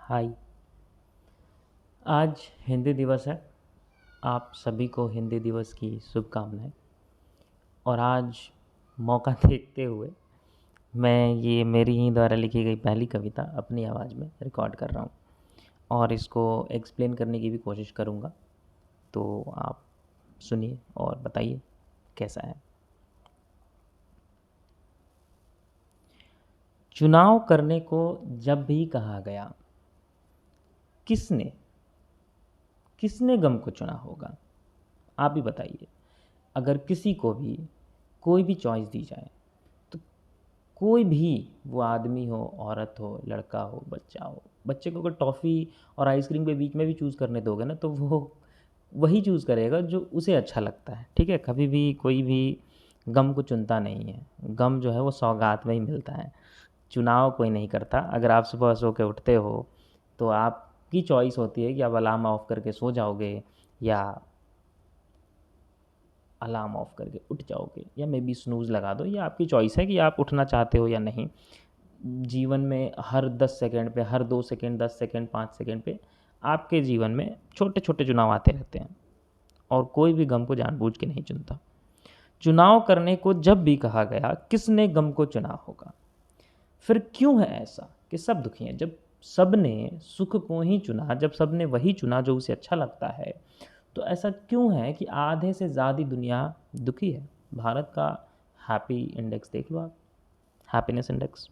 हाय। आज हिंदी दिवस है। आप सभी को हिंदी दिवस की शुभकामनाएं। और आज मौका देखते हुए मैं ये मेरी ही द्वारा लिखी गई पहली कविता अपनी आवाज़ में रिकॉर्ड कर रहा हूँ और इसको एक्सप्लेन करने की भी कोशिश करूँगा। तो आप सुनिए और बताइए कैसा है। चुनाव करने को जब भी कहा गया, किसने किसने गम को चुना होगा? आप ही बताइए। अगर किसी को भी कोई भी चॉइस दी जाए तो कोई भी, वो आदमी हो, औरत हो, लड़का हो, बच्चा हो, बच्चे को अगर टॉफ़ी और आइसक्रीम के बीच में भी चूज़ करने दोगे ना तो वो वही चूज़ करेगा जो उसे अच्छा लगता है। ठीक है, कभी भी कोई भी गम को चुनता नहीं है। गम जो है वो सौगात में ही मिलता है, चुनाव कोई नहीं करता। अगर आप सुबह सो के उठते हो तो आपकी चॉइस होती है कि आप अलार्म ऑफ करके सो जाओगे या अलार्म ऑफ करके उठ जाओगे या मे बी स्नूज़ लगा दो। ये आपकी चॉइस है कि आप उठना चाहते हो या नहीं। जीवन में हर 10 सेकंड पे, हर 2 सेकंड, 10 सेकंड, 5 सेकंड पे आपके जीवन में छोटे छोटे चुनाव आते रहते हैं और कोई भी गम को जानबूझ के नहीं चुनता। चुनाव करने को जब भी कहा गया, किसने गम को चुना होगा? फिर क्यों है ऐसा कि सब दुखी हैं? जब सब ने सुख को ही चुना, जब सब ने वही चुना जो उसे अच्छा लगता है, तो ऐसा क्यों है कि आधे से ज़्यादा दुनिया दुखी है? भारत का हैप्पी इंडेक्स देख लो आप, हैप्पीनेस इंडेक्स।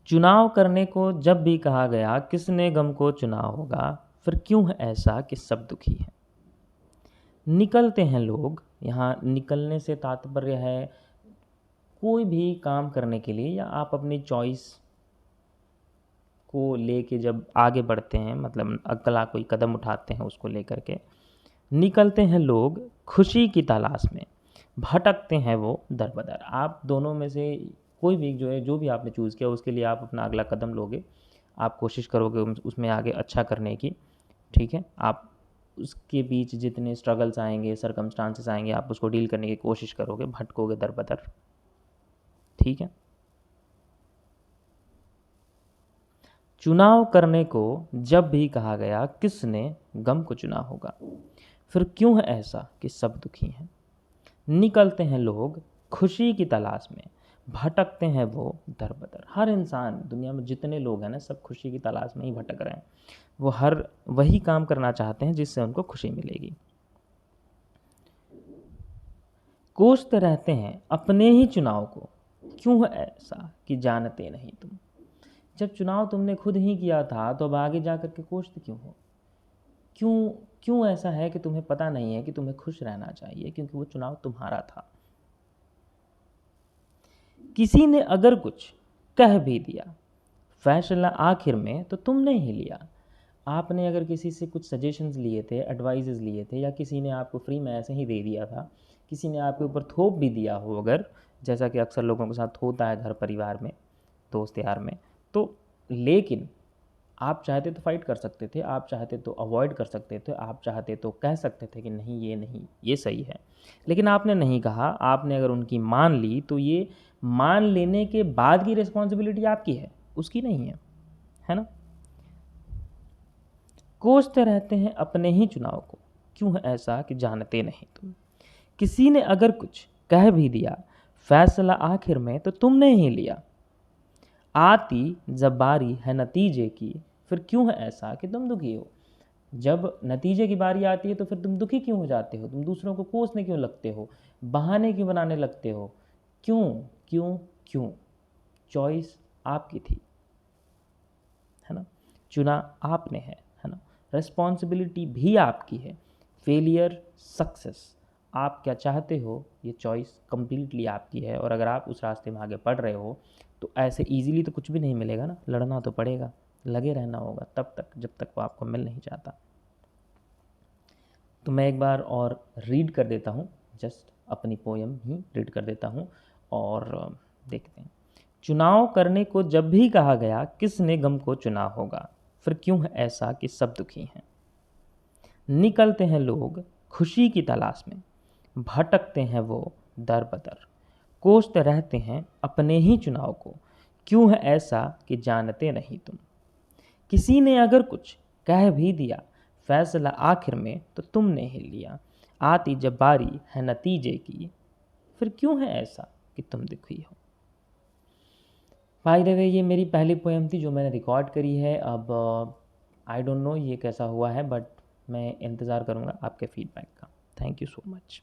चुनाव करने को जब भी कहा गया, किसने गम को चुना होगा? फिर क्यों है ऐसा कि सब दुखी हैं? निकलते हैं लोग, यहाँ निकलने से तात्पर्य है कोई भी काम करने के लिए या आप अपनी चॉइस को लेके जब आगे बढ़ते हैं, मतलब अगला कोई कदम उठाते हैं, उसको लेकर के निकलते हैं लोग खुशी की तलाश में, भटकते हैं वो दर बदर। आप दोनों में से कोई भी जो है, जो भी आपने चूज़ किया उसके लिए आप अपना अगला कदम लोगे, आप कोशिश करोगे उसमें आगे अच्छा करने की। ठीक है, आप उसके बीच जितने स्ट्रगल्स आएंगे, सरकमस्टांसेस आएंगे, आप उसको डील करने की कोशिश करोगे, भटकोगे दर बदर। ठीक है। चुनाव करने को जब भी कहा गया, किसने गम को चुना होगा? फिर क्यों है ऐसा कि सब दुखी हैं? निकलते हैं लोग खुशी की तलाश में, भटकते हैं वो दर बदर। हर इंसान, दुनिया में जितने लोग हैं ना, सब खुशी की तलाश में ही भटक रहे हैं। वो हर वही काम करना चाहते हैं जिससे उनको खुशी मिलेगी। कोसते रहते हैं अपने ही चुनाव को, क्यों है ऐसा कि जानते नहीं तुम? जब चुनाव तुमने खुद ही किया था तो अब आगे जा कर के कोसते क्यों हो? क्यों क्यों ऐसा है कि तुम्हें पता नहीं है कि तुम्हें खुश रहना चाहिए, क्योंकि वो चुनाव तुम्हारा था। किसी ने अगर कुछ कह भी दिया, फैसला आखिर में तो तुमने ही लिया। आपने अगर किसी से कुछ सजेशंस लिए थे, एडवाइजेस लिए थे, या किसी ने आपको फ्री में ऐसे ही दे दिया था, किसी ने आपके ऊपर थोप भी दिया हो, अगर, जैसा कि अक्सर लोगों के साथ होता है घर परिवार में, दोस्त यार में, तो लेकिन आप चाहते तो फाइट कर सकते थे, आप चाहते तो अवॉइड कर सकते थे, आप चाहते तो कह सकते थे कि नहीं, ये सही है। लेकिन आपने नहीं कहा। आपने अगर उनकी मान ली तो ये मान लेने के बाद की रिस्पॉन्सिबिलिटी आपकी है, उसकी नहीं है ना? कोसते रहते हैं अपने ही चुनाव को, क्यों है ऐसा कि जानते नहीं तुम? किसी ने अगर कुछ कह भी दिया, फैसला आखिर में तो तुमने ही लिया। आती जब बारी है नतीजे की, फिर क्यों है ऐसा कि तुम दुखी हो? जब नतीजे की बारी आती है तो फिर तुम दुखी क्यों हो जाते हो? तुम दूसरों को कोसने क्यों लगते हो? बहाने क्यों बनाने लगते हो? क्यों क्यों क्यों? चॉइस आपकी थी, है ना? चुना आपने है ना? रिस्पॉन्सिबिलिटी भी आपकी है। फेलियर, सक्सेस, आप क्या चाहते हो, ये चॉइस कंप्लीटली आपकी है। और अगर आप उस रास्ते में आगे बढ़ रहे हो तो ऐसे इजीली तो कुछ भी नहीं मिलेगा ना, लड़ना तो पड़ेगा, लगे रहना होगा तब तक जब तक वो आपको मिल नहीं जाता। तो मैं एक बार और रीड कर देता हूँ, जस्ट अपनी पोयम ही रीड कर देता हूँ और देखते हैं। चुनाव करने को जब भी कहा गया, किसने गम को चुना होगा? फिर क्यों है ऐसा कि सब दुखी हैं? निकलते हैं लोग खुशी की तलाश में, भटकते हैं वो दर बदर। कोसते रहते हैं अपने ही चुनाव को, क्यों है ऐसा कि जानते नहीं तुम। किसी ने अगर कुछ कह भी दिया, फैसला आखिर में तो तुमने ही लिया। आती जब बारी है नतीजे की, फिर क्यों है ऐसा कि तुम दुखी हो। बाय द वे, ये मेरी पहली पोएम थी जो मैंने रिकॉर्ड करी है। अब आई डोंट नो ये कैसा हुआ है, बट मैं इंतज़ार करूँगा आपके फीडबैक का। Thank you so much.